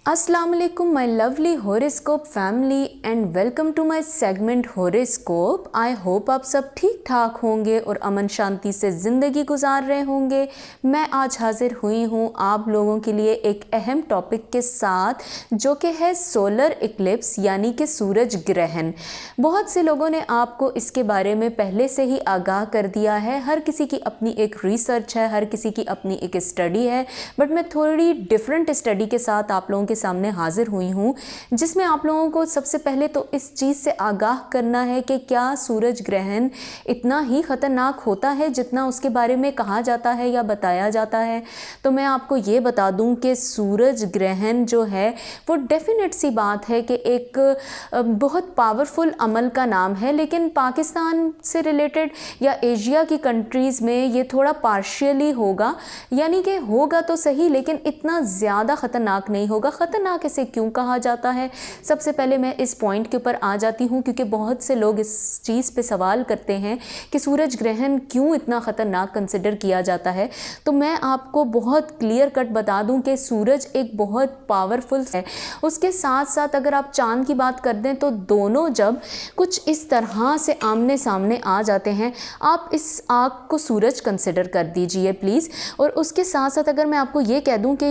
अस्सलाम वालेकुम my lovely horoscope family and welcome to my segment horoscope. I hope आप सब ठीक ठाक होंगे और अमन शांति से ज़िंदगी गुजार रहे होंगे। मैं आज हाजिर हुई हूँ आप लोगों के लिए एक अहम टॉपिक के साथ, जो कि है सोलर इक्लिप्स यानी कि सूरज ग्रहण। बहुत से लोगों ने आपको इसके बारे में पहले से ही आगाह कर दिया है। हर किसी की अपनी एक रिसर्च है, हर किसी की अपनी एक स्टडी है, बट मैं थोड़ी डिफरेंट स्टडी के साथ आप लोगों के सामने हाजिर हुई हूँ, जिसमें आप लोगों को सबसे पहले तो इस चीज़ से आगाह करना है कि क्या सूरज ग्रहण इतना ही ख़तरनाक होता है जितना उसके बारे में कहा जाता है या बताया जाता है। तो मैं आपको ये बता दूं कि सूरज ग्रहण जो है वो डेफिनेट सी बात है कि एक बहुत पावरफुल अमल का नाम है, लेकिन पाकिस्तान से रिलेटेड या एशिया की कंट्रीज़ में ये थोड़ा पार्शियली होगा, यानी कि होगा तो सही लेकिन इतना ज़्यादा ख़तरनाक नहीं होगा। ख़तरनाक इसे क्यों कहा जाता है, सबसे पहले मैं इस पॉइंट के ऊपर आ जाती हूँ, क्योंकि बहुत से लोग इस चीज़ पे सवाल करते हैं कि सूरज ग्रहण क्यों इतना ख़तरनाक कंसिडर किया जाता है। तो मैं आपको बहुत क्लियर कट बता दूं कि सूरज एक बहुत पावरफुल है। उसके साथ साथ अगर आप चाँद की बात कर दें तो दोनों जब कुछ इस तरह से आमने सामने आ जाते हैं, आप इस आग को सूरज कंसिडर कर दीजिए प्लीज़। और उसके साथ साथ अगर मैं आपको ये कह दूं कि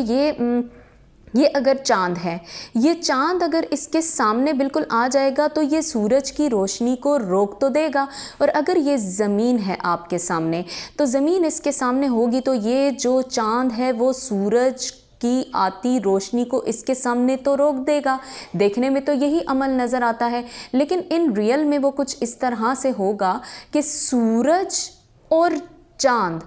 ये अगर चाँद है, ये चाँद अगर इसके सामने बिल्कुल आ जाएगा तो ये सूरज की रोशनी को रोक तो देगा, और अगर ये ज़मीन है आपके सामने तो ज़मीन इसके सामने होगी तो ये जो चाँद है वो सूरज की आती रोशनी को इसके सामने तो रोक देगा। देखने में तो यही अमल नज़र आता है, लेकिन इन रियल में वो कुछ इस तरह से होगा कि सूरज और चाँद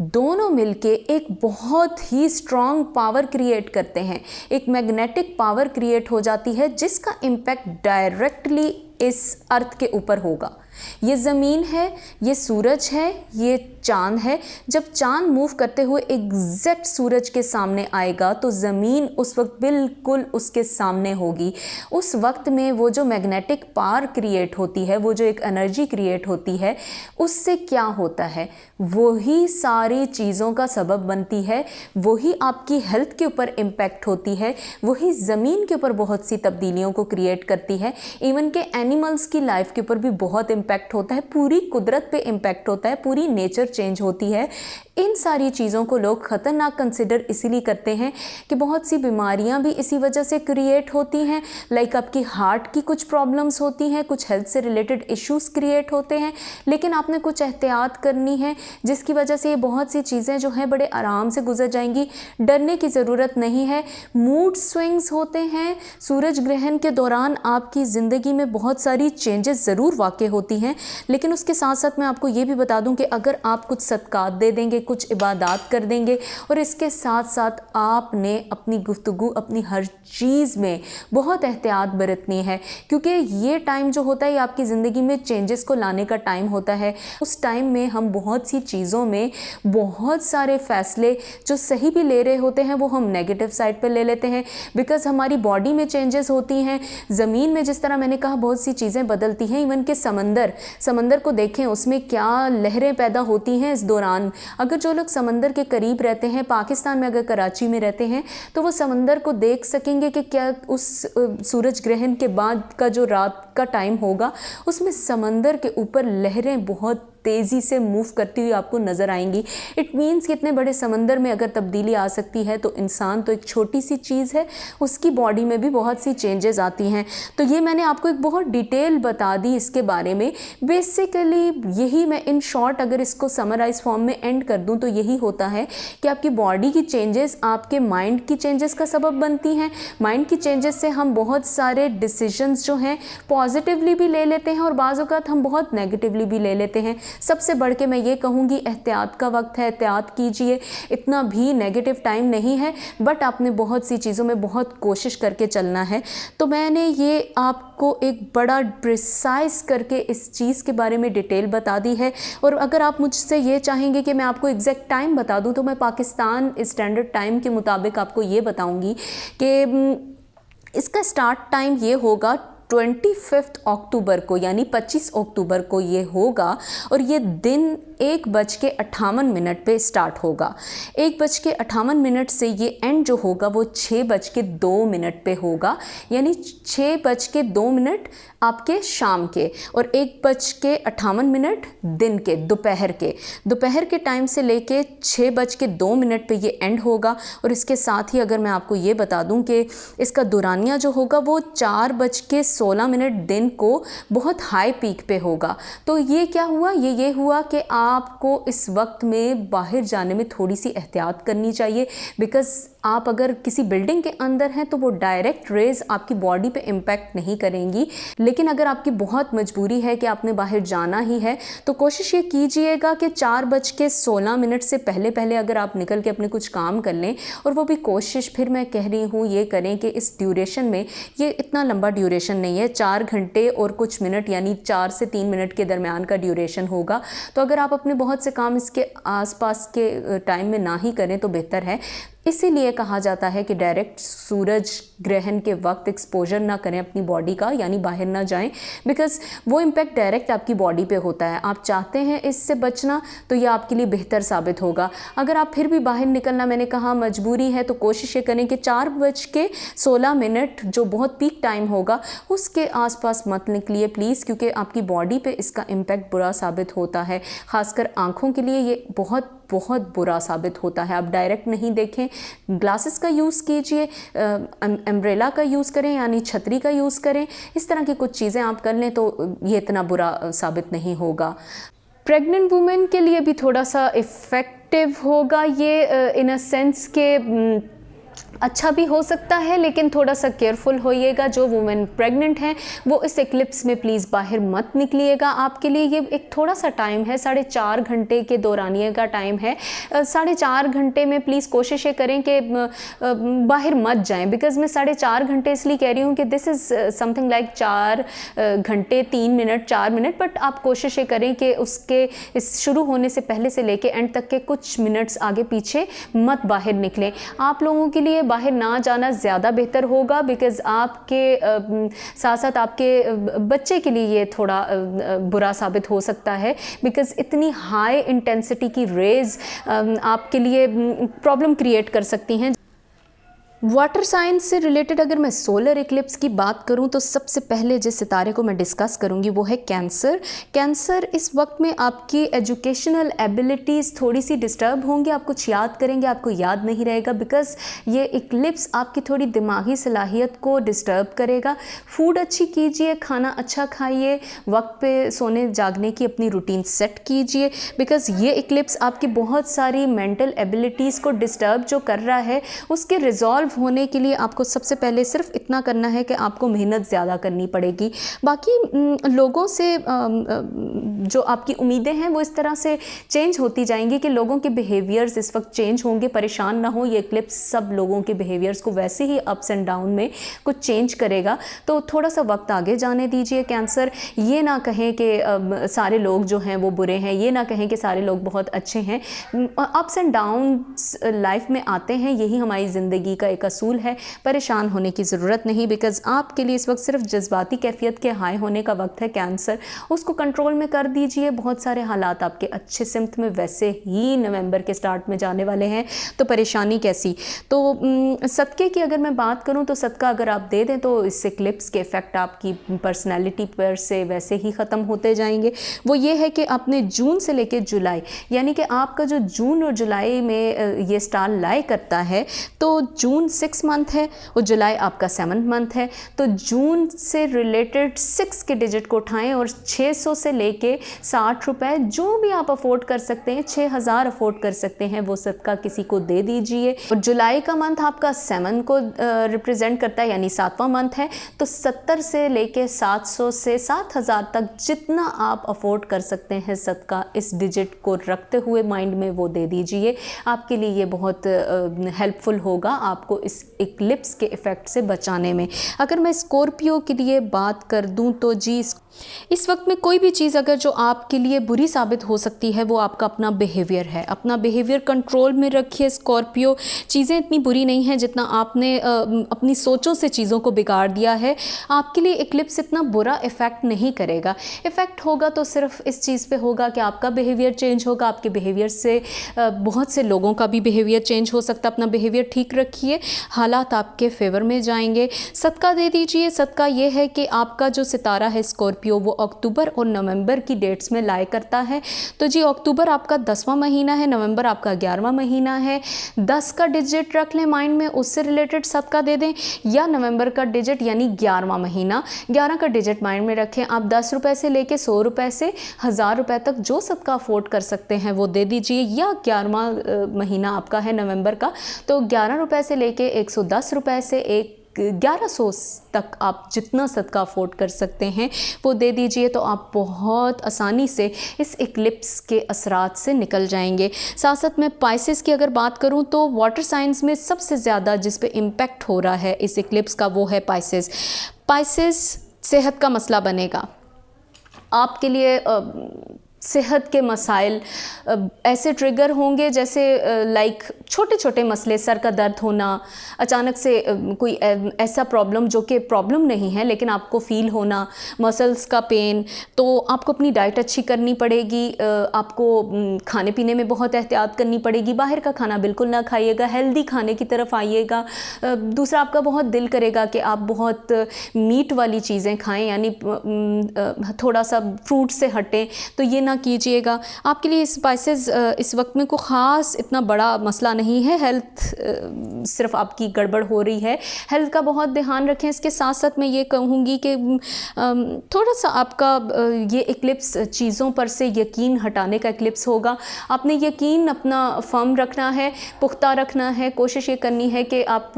दोनों मिलके एक बहुत ही स्ट्रॉन्ग पावर क्रिएट करते हैं, एक मैग्नेटिक पावर क्रिएट हो जाती है जिसका इम्पैक्ट डायरेक्टली इस अर्थ के ऊपर होगा। ये ज़मीन है, ये सूरज है, ये चाँद है। जब चाँद मूव करते हुए एग्जैक्ट सूरज के सामने आएगा तो ज़मीन उस वक्त बिल्कुल उसके सामने होगी। उस वक्त में वो जो मैग्नेटिक पावर क्रिएट होती है, वो जो एक एनर्जी क्रिएट होती है, उससे क्या होता है, वही सारी चीज़ों का सबब बनती है, वही आपकी हेल्थ के ऊपर इम्पैक्ट होती है, वही ज़मीन के ऊपर बहुत सी तब्दीलियों को क्रिएट करती है। इवन के एनिमल्स की लाइफ के ऊपर भी बहुत इम्पैक्ट होता है, पूरी कुदरत पे इम्पैक्ट होता है, पूरी नेचर चेंज होती है। इन सारी चीज़ों को लोग ख़तरनाक कंसिडर इसीलिए करते हैं कि बहुत सी बीमारियां भी इसी वजह से क्रिएट होती हैं। लाइक आपकी हार्ट की कुछ प्रॉब्लम्स होती हैं, कुछ हेल्थ से रिलेटेड इश्यूज क्रिएट होते हैं, लेकिन आपने कुछ एहतियात करनी है जिसकी वजह से ये बहुत सी चीज़ें जो हैं बड़े आराम से गुजर जाएंगी। डरने की ज़रूरत नहीं है। मूड स्विंग्स होते हैं सूरज ग्रहण के दौरान, आपकी ज़िंदगी में बहुत सारी चेंजेस ज़रूर वाक़ई होती हैं, लेकिन उसके साथ साथ मैं आपको ये भी बता दूं कि अगर आप कुछ सदकात दे देंगे, कुछ इबादत कर देंगे, और इसके साथ साथ आपने अपनी गुफ्तगू, अपनी हर चीज़ में बहुत एहतियात बरतनी है, क्योंकि ये टाइम जो होता है ये आपकी ज़िंदगी में चेंजेस को लाने का टाइम होता है। उस टाइम में हम बहुत सी चीज़ों में बहुत सारे फ़ैसले जो सही भी ले रहे होते हैं वो हम नेगेटिव साइड पर ले लेते हैं, बिकॉज़ हमारी बॉडी में चेंजेस होती हैं। ज़मीन में जिस तरह मैंने कहा बहुत सी चीज़ें बदलती हैं। इवन के समंदर को देखें, उसमें क्या लहरें पैदा होती हैं इस दौरान। अगर जो लोग समंदर के करीब रहते हैं, पाकिस्तान में अगर कराची में रहते हैं, तो वो समंदर को देख सकेंगे कि क्या उस सूरज ग्रहण के बाद का जो रात का टाइम होगा उसमें समंदर के ऊपर लहरें बहुत तेज़ी से मूव करती हुई आपको नज़र आएंगी। इट मीन्स कि इतने बड़े समंदर में अगर तब्दीली आ सकती है तो इंसान तो एक छोटी सी चीज़ है, उसकी बॉडी में भी बहुत सी चेंजेस आती हैं। तो ये मैंने आपको एक बहुत डिटेल बता दी इसके बारे में। बेसिकली यही मैं इन शॉर्ट अगर इसको समराइज फॉर्म में एंड कर दूं तो यही होता है कि आपकी बॉडी की चेंजेस आपके माइंड की चेंजेस का सबब बनती हैं। माइंड की चेंजेस से हम बहुत सारे डिसीजंस जो हैं पॉजिटिवली भी ले लेते हैं और बाज़ औक़ात हम बहुत नेगेटिवली भी ले लेते हैं। सबसे बढ़ के मैं ये कहूँगी एहतियात का वक्त है, एहतियात कीजिए। इतना भी नेगेटिव टाइम नहीं है, बट आपने बहुत सी चीज़ों में बहुत कोशिश करके चलना है। तो मैंने ये आपको एक बड़ा प्रिसाइज करके इस चीज़ के बारे में डिटेल बता दी है। और अगर आप मुझसे ये चाहेंगे कि मैं आपको एग्जैक्ट टाइम बता दूँ तो मैं पाकिस्तान स्टैंडर्ड टाइम के मुताबिक आपको ये बताऊँगी कि इसका स्टार्ट टाइम ये होगा 25 अक्टूबर को यानी 25 अक्टूबर को ये होगा और ये दिन 1:58 पे स्टार्ट होगा। 1:58 से ये एंड जो होगा वो 6:02 पे होगा, यानी 6:02 आपके शाम के और 1:58 दिन के दोपहर के टाइम से लेके 6:02 पे ये एंड होगा। और इसके साथ ही अगर मैं आपको ये बता दूं कि इसका दुरानिया जो होगा वो 4:16 दिन को बहुत हाई पीक पे होगा। तो ये क्या हुआ, ये हुआ कि आपको इस वक्त में बाहर जाने में थोड़ी सी एहतियात करनी चाहिए, बिकॉज़ आप अगर किसी बिल्डिंग के अंदर हैं तो वो डायरेक्ट रेज आपकी बॉडी पे इम्पैक्ट नहीं करेंगी। लेकिन अगर आपकी बहुत मजबूरी है कि आपने बाहर जाना ही है तो कोशिश ये कीजिएगा कि 4:16 से पहले अगर आप निकल के अपने कुछ काम कर लें। और वो भी कोशिश फिर मैं कह रही हूँ ये करें कि इस ड्यूरेशन में, ये इतना लंबा ड्यूरेशन नहीं है, 4 घंटे और कुछ मिनट यानी 4 से 3 मिनट के दरमियान का ड्यूरेशन होगा। तो अगर आप अपने बहुत से काम इसके आसपास के टाइम में ना ही करें तो बेहतर है। इसीलिए कहा जाता है कि डायरेक्ट सूरज ग्रहण के वक्त एक्सपोजर ना करें अपनी बॉडी का, यानी बाहर ना जाएं, बिकॉज़ वो इम्पैक्ट डायरेक्ट आपकी बॉडी पे होता है। आप चाहते हैं इससे बचना तो ये आपके लिए बेहतर साबित होगा। अगर आप फिर भी बाहर निकलना, मैंने कहा मजबूरी है, तो कोशिश ये करें कि 4:16 जो बहुत पीक टाइम होगा उसके आसपास मत निकलिए प्लीज़, क्योंकि आपकी बॉडी पे इसका इम्पैक्ट बुरा साबित होता है। ख़ासकर आँखों के लिए ये बहुत बुरा साबित होता है। आप डायरेक्ट नहीं देखें, ग्लासेस का यूज़ कीजिए, अम्ब्रेला का यूज़ करें यानी छतरी का यूज़ करें। इस तरह की कुछ चीज़ें आप कर लें तो ये इतना बुरा साबित नहीं होगा। प्रेग्नेंट वुमेन के लिए भी थोड़ा सा इफ़ेक्टिव होगा ये, इन अ सेंस के अच्छा भी हो सकता है, लेकिन थोड़ा सा केयरफुल होइएगा। जो वुमेन प्रेग्नेंट हैं वो इस एक्लिप्स में प्लीज़ बाहर मत निकलिएगा। आपके लिए ये एक थोड़ा सा टाइम है, 4.5 घंटे के दौरानिए का टाइम है। 4.5 घंटे में प्लीज़ कोशिश ये करें कि बाहर मत जाएं, बिकॉज़ मैं 4.5 घंटे इसलिए कह रही हूँ कि दिस इज़ समथिंग लाइक 4 घंटे 3 मिनट 4 मिनट, बट आप कोशिश ये करें कि उसके इस शुरू होने से पहले से लेके एंड तक के कुछ मिनट्स आगे पीछे मत बाहर निकलें। आप लोगों के लिए बाहर ना जाना ज़्यादा बेहतर होगा, बिकॉज़ आपके साथ साथ आपके बच्चे के लिए ये थोड़ा बुरा साबित हो सकता है, बिकॉज़ इतनी हाई इंटेंसिटी की रेज़ आपके लिए प्रॉब्लम क्रिएट कर सकती हैं। वाटर साइंस से रिलेटेड अगर मैं सोलर इक्लिप्स की बात करूं तो सबसे पहले जिस सितारे को मैं डिस्कस करूंगी वो है कैंसर। कैंसर इस वक्त में आपकी एजुकेशनल एबिलिटीज़ थोड़ी सी डिस्टर्ब होंगी, आप कुछ याद करेंगे आपको याद नहीं रहेगा, बिकॉज़ ये इक्लिप्स आपकी थोड़ी दिमागी सलाहियत को डिस्टर्ब करेगा। फूड अच्छी कीजिए, खाना अच्छा खाइए, वक्त पे सोने जागने की अपनी रूटीन सेट कीजिए, बिकॉज़ ये इक्लिप्स आपकी बहुत सारी मेंटल एबिलिटीज़ को डिस्टर्ब जो कर रहा है उसके रिजॉल्व होने के लिए आपको सबसे पहले सिर्फ इतना करना है कि आपको मेहनत ज़्यादा करनी पड़ेगी। बाकी लोगों से जो आपकी उम्मीदें हैं वो इस तरह से चेंज होती जाएंगी कि लोगों के बिहेवियर्स इस वक्त चेंज होंगे। परेशान ना हो, ये क्लिप्स सब लोगों के बिहेवियर्स को वैसे ही अप्स एंड डाउन में कुछ चेंज करेगा, तो थोड़ा सा वक्त आगे जाने दीजिए। कैंसर ये ना कहें कि सारे लोग जो हैं वो बुरे हैं, ये ना कहें कि सारे लोग बहुत अच्छे हैं। अप्स एंड डाउन्स लाइफ में आते हैं, यही हमारी ज़िंदगी का एक असूल है। परेशान होने की ज़रूरत नहीं, बिकॉज़ आपके लिए इस वक्त सिर्फ जज्बाती कैफियत के हाई होने का वक्त है। कैंसर उसको कंट्रोल में कर दीजिए। बहुत सारे हालात आपके अच्छे सिमत में वैसे ही नवंबर के स्टार्ट में जाने वाले हैं, तो परेशानी कैसी। तो सदक़े की अगर मैं बात करूं तो सदका अगर आप दे दें तो इससे क्लिप्स के इफ़ेक्ट आपकी पर्सनैलिटी पर से वैसे ही ख़त्म होते जाएंगे। वो ये है कि आपने जून से लेकर जुलाई, यानी कि आपका जो जून और जुलाई में ये स्टार लाई करता है, तो जून 6 मंथ है और जुलाई आपका 7 मंथ है। तो जून से रिलेटेड 6 के डिजिट को उठाएं और 600 से लेके 60 रुपए जो भी आप अफोर्ड कर सकते हैं, 6000 अफोर्ड कर सकते हैं, वो सदका किसी को दे दीजिए। और जुलाई का मंथ आपका 7 को रिप्रेजेंट करता है, यानी 7वां मंथ है। तो 70 से लेके 700 से 7000 तक जितना आप अफोर्ड कर सकते हैं सदका इस डिजिट को रखते हुए माइंड में वो दे दीजिए। आपके लिए ये बहुत हेल्पफुल होगा आपको इस इक्लिप्स के इफ़ेक्ट से बचाने में। अगर मैं स्कॉर्पियो के लिए बात कर दूं तो जी इस वक्त में कोई भी चीज़ अगर जो आपके लिए बुरी साबित हो सकती है वो आपका अपना बिहेवियर है। अपना बिहेवियर कंट्रोल में रखिए स्कॉर्पियो। चीज़ें इतनी बुरी नहीं हैं जितना आपने अपनी सोचों से चीज़ों को बिगाड़ दिया है। आपके लिए इक्लिप्स इतना बुरा इफ़ेक्ट नहीं करेगा। इफ़ेक्ट होगा तो सिर्फ इस चीज़ पे होगा कि आपका बिहेवियर चेंज होगा। आपके बिहेवियर से बहुत से लोगों का भी बिहेवियर चेंज हो सकता है। अपना बिहेवियर ठीक रखिए, हालात आपके फेवर में जाएंगे। सदका दे दीजिए। सदका ये है कि आपका जो सितारा है स्कॉर्पियो वो अक्टूबर और नवंबर की डेट्स में लाई करता है। तो जी अक्टूबर आपका 10वां महीना है, नवंबर आपका 11वां महीना है। 10 का डिजिट रख लें माइंड में, उससे रिलेटेड सदका दे दें, या नवंबर का डिजिट यानी 11वां महीना, 11 का डिजिट माइंड में रखें। आप 10 रुपये से लेके 100 रुपये से 1000 रुपये तक जो सदका अफोर्ड कर सकते हैं वो दे दीजिए। या 11वां महीना आपका है नवंबर का, तो 11 रुपये से लेके 110 रुपये से 1100 तक आप जितना सदका अफोर्ड कर सकते हैं वो दे दीजिए। तो आप बहुत आसानी से इस इक्लिप्स के असरात से निकल जाएंगे। साथ साथ मैं पाइसेस की अगर बात करूं तो वाटर साइंस में सबसे ज़्यादा जिस पे इम्पेक्ट हो रहा है इस इक्लिप्स का वो है पाइसेस। पाइसेस सेहत का मसला बनेगा आपके लिए। सेहत के मसाइल ऐसे ट्रिगर होंगे जैसे लाइक छोटे छोटे मसले, सर का दर्द होना, अचानक से कोई ऐसा प्रॉब्लम जो कि प्रॉब्लम नहीं है लेकिन आपको फील होना, मसल्स का पेन। तो आपको अपनी डाइट अच्छी करनी पड़ेगी। आपको खाने पीने में बहुत एहतियात करनी पड़ेगी। बाहर का खाना बिल्कुल ना खाइएगा, हेल्दी खाने की तरफ आइएगा। दूसरा, आपका बहुत दिल करेगा कि आप बहुत मीट वाली चीज़ें खाएं, यानी थोड़ा सा फ्रूट से हटें, तो ये ना कीजिएगा। आपके लिए स्पाइसेस इस वक्त में कोई ख़ास इतना बड़ा मसला नहीं है। हेल्थ सिर्फ आपकी गड़बड़ हो रही है, हेल्थ का बहुत ध्यान रखें। इसके साथ साथ मैं ये कहूँगी कि थोड़ा सा आपका ये इक्लिप्स चीज़ों पर से यकीन हटाने का इक्लिप्स होगा। आपने यकीन अपना फर्म रखना है, पुख्ता रखना है। कोशिश ये करनी है कि आप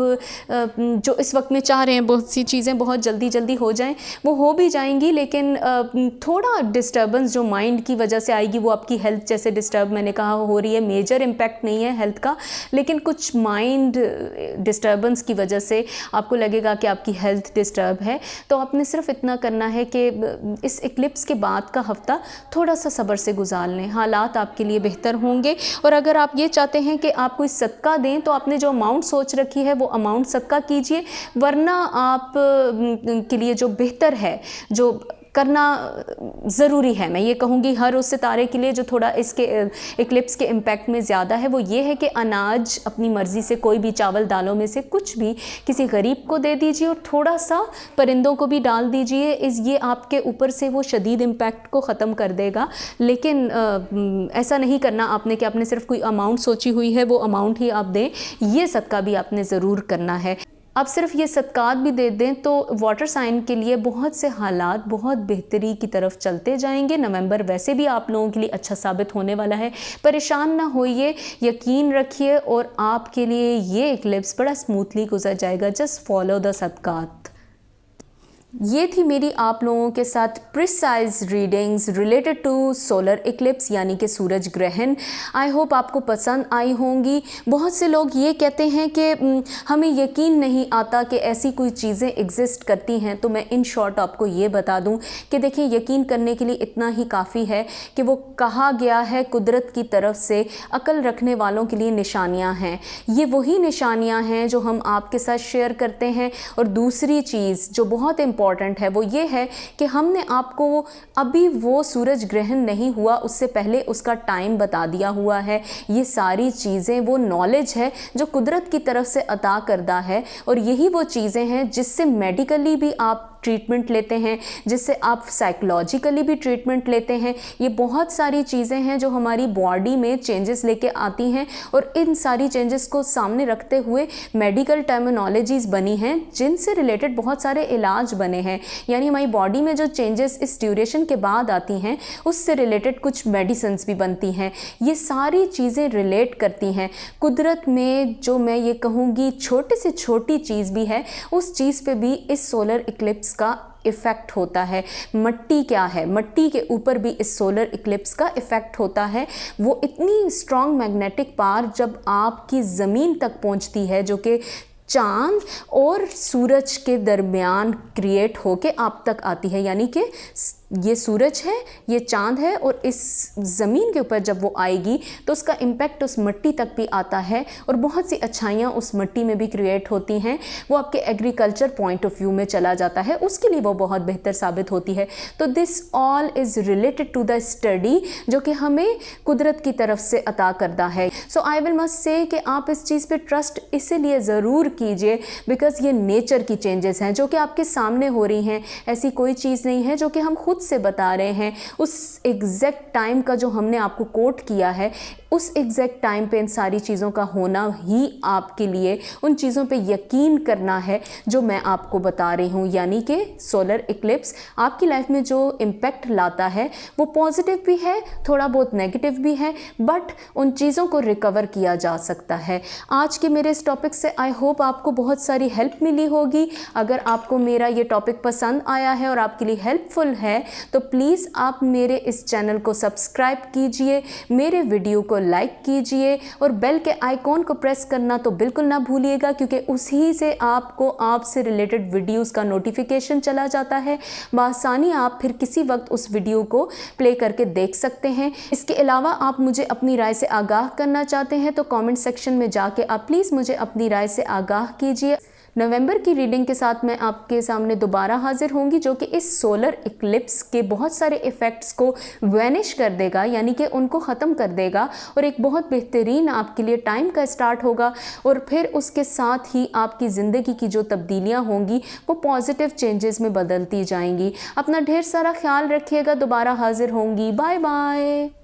जो इस वक्त में चाह रहे हैं बहुत सी चीज़ें बहुत जल्दी जल्दी हो जाएं, वो हो भी जाएंगी, लेकिन थोड़ा डिस्टर्बेंस जो माइंड की वजह से आएगी वो आपकी हेल्थ जैसे डिस्टर्ब मैंने कहा हो रही है। मेजर इम्पैक्ट नहीं है हेल्थ का, लेकिन कुछ माइंड डिस्टर्बेंस की वजह से आपको लगेगा कि आपकी हेल्थ डिस्टर्ब है। तो आपने सिर्फ इतना करना है कि इस इक्लिप्स के बाद का हफ्ता थोड़ा सा सब्र से गुजार लें, हालात आपके लिए बेहतर होंगे। और अगर आप ये चाहते हैं कि आप कोई सदका दें तो आपने जो अमाउंट सोच रखी है वो अमाउंट सदका कीजिए, वरना आप के लिए जो बेहतर है, जो करना ज़रूरी है, मैं ये कहूँगी हर उस सितारे के लिए जो थोड़ा इसके इक्लिप्स के इम्पैक्ट में ज़्यादा है, वो ये है कि अनाज अपनी मर्ज़ी से कोई भी चावल दालों में से कुछ भी किसी गरीब को दे दीजिए और थोड़ा सा परिंदों को भी डाल दीजिए। ये आपके ऊपर से वो शदीद इम्पैक्ट को ख़त्म कर देगा। लेकिन ऐसा नहीं करना आपने कि आपने सिर्फ कोई अमाउंट सोची हुई है वो अमाउंट ही आप दें, ये सदका भी आपने ज़रूर करना है। आप सिर्फ ये सदकात भी दे दें तो वाटर साइन के लिए बहुत से हालात बहुत बेहतरी की तरफ चलते जाएंगे। नवंबर वैसे भी आप लोगों के लिए अच्छा साबित होने वाला है, परेशान ना होइए, यकीन रखिए और आपके लिए ये इक्लिप्स बड़ा स्मूथली गुजर जाएगा। जस्ट फॉलो द सदकात। ये थी मेरी आप लोगों के साथ precise readings related to solar eclipse यानी कि सूरज ग्रहण। आई होप आपको पसंद आई होंगी। बहुत से लोग ये कहते हैं कि हमें यकीन नहीं आता कि ऐसी कोई चीज़ें एग्जिस्ट करती हैं। तो मैं इन शॉर्ट आपको ये बता दूं कि देखिए, यकीन करने के लिए इतना ही काफ़ी है कि वो कहा गया है कुदरत की तरफ से अक्ल रखने वालों के लिए निशानियाँ हैं। ये वही निशानियाँ हैं जो हम आपके साथ शेयर करते हैं। और दूसरी चीज़ जो बहुत इम्पॉर्टेंट है वो ये है कि हमने आपको अभी वो सूरज ग्रहण नहीं हुआ उससे पहले उसका टाइम बता दिया हुआ है। ये सारी चीज़ें वो नॉलेज है जो कुदरत की तरफ से अता करदा है, और यही वो चीज़ें हैं जिससे मेडिकली भी आप ट्रीटमेंट लेते हैं, जिससे आप साइकोलॉजिकली भी ट्रीटमेंट लेते हैं। ये बहुत सारी चीज़ें हैं जो हमारी बॉडी में चेंजेस लेके आती हैं, और इन सारी चेंजेस को सामने रखते हुए मेडिकल टर्मिनोलॉजीज़ बनी हैं जिनसे रिलेटेड बहुत सारे इलाज बने हैं। यानी हमारी बॉडी में जो चेंजेस इस ड्यूरेशन के बाद आती हैं उससे रिलेटेड कुछ मेडिसिन्स भी बनती हैं। ये सारी चीज़ें रिलेट करती हैं। कुदरत में जो मैं ये कहूँगी छोटे से छोटी चीज़ भी है, उस चीज़ पे भी इस सोलर इक्लिप्स का इफ़ेक्ट होता है। मट्टी क्या है, मट्टी के ऊपर भी इस सोलर इक्लिप्स का इफ़ेक्ट होता है। वो इतनी स्ट्रॉन्ग मैग्नेटिक पावर जब आपकी ज़मीन तक पहुंचती है, जो कि चांद और सूरज के दरमियान क्रिएट होके आप तक आती है, यानी कि ये सूरज है, ये चांद है और इस ज़मीन के ऊपर जब वो आएगी तो उसका इम्पैक्ट उस मिट्टी तक भी आता है और बहुत सी अच्छाइयाँ उस मिट्टी में भी क्रिएट होती हैं। वो आपके एग्रीकल्चर पॉइंट ऑफ व्यू में चला जाता है, उसके लिए वो बहुत बेहतर साबित होती है। तो this all is related to the study जो कि हमें कुदरत की तरफ से अता करता है। सो आई विल मस्ट से कि आप इस चीज़ पे ट्रस्ट इसीलिए ज़रूर कीजिए बिकॉज ये नेचर की चेंजेस हैं जो कि आपके सामने हो रही हैं। ऐसी कोई चीज़ नहीं है जो कि हम खुद से बता रहे हैं। उस एग्जैक्ट टाइम का जो हमने आपको कोट किया है, उस एग्जैक्ट टाइम पे इन सारी चीज़ों का होना ही आपके लिए उन चीज़ों पे यकीन करना है जो मैं आपको बता रही हूँ। यानी कि सोलर इक्लिप्स आपकी लाइफ में जो इम्पैक्ट लाता है वो पॉजिटिव भी है, थोड़ा बहुत नेगेटिव भी है, बट उन चीज़ों को रिकवर किया जा सकता है। आज के मेरे इस टॉपिक से आई होप आपको बहुत सारी हेल्प मिली होगी। अगर आपको मेरा ये टॉपिक पसंद आया है और आपके लिए हेल्पफुल है तो प्लीज़ आप मेरे इस चैनल को सब्सक्राइब कीजिए, मेरे वीडियो को लाइक कीजिए और बेल के आइकॉन को प्रेस करना तो बिल्कुल ना भूलिएगा क्योंकि उसी से आपको आपसे रिलेटेड वीडियोस का नोटिफिकेशन चला जाता है। बआसानी आप फिर किसी वक्त उस वीडियो को प्ले करके देख सकते हैं। इसके अलावा आप मुझे अपनी राय से आगाह करना चाहते हैं तो कमेंट सेक्शन में जाके आप प्लीज़ मुझे अपनी राय से आगाह कीजिए। नवंबर की रीडिंग के साथ मैं आपके सामने दोबारा हाजिर होंगी जो कि इस सोलर इक्लिप्स के बहुत सारे इफ़ेक्ट्स को वैनिश कर देगा, यानी कि उनको ख़त्म कर देगा और एक बहुत बेहतरीन आपके लिए टाइम का स्टार्ट होगा और फिर उसके साथ ही आपकी ज़िंदगी की जो तब्दीलियाँ होंगी वो पॉजिटिव चेंजेस में बदलती जाएंगी। अपना ढेर सारा ख्याल रखिएगा, दोबारा हाजिर होंगी। Bye bye.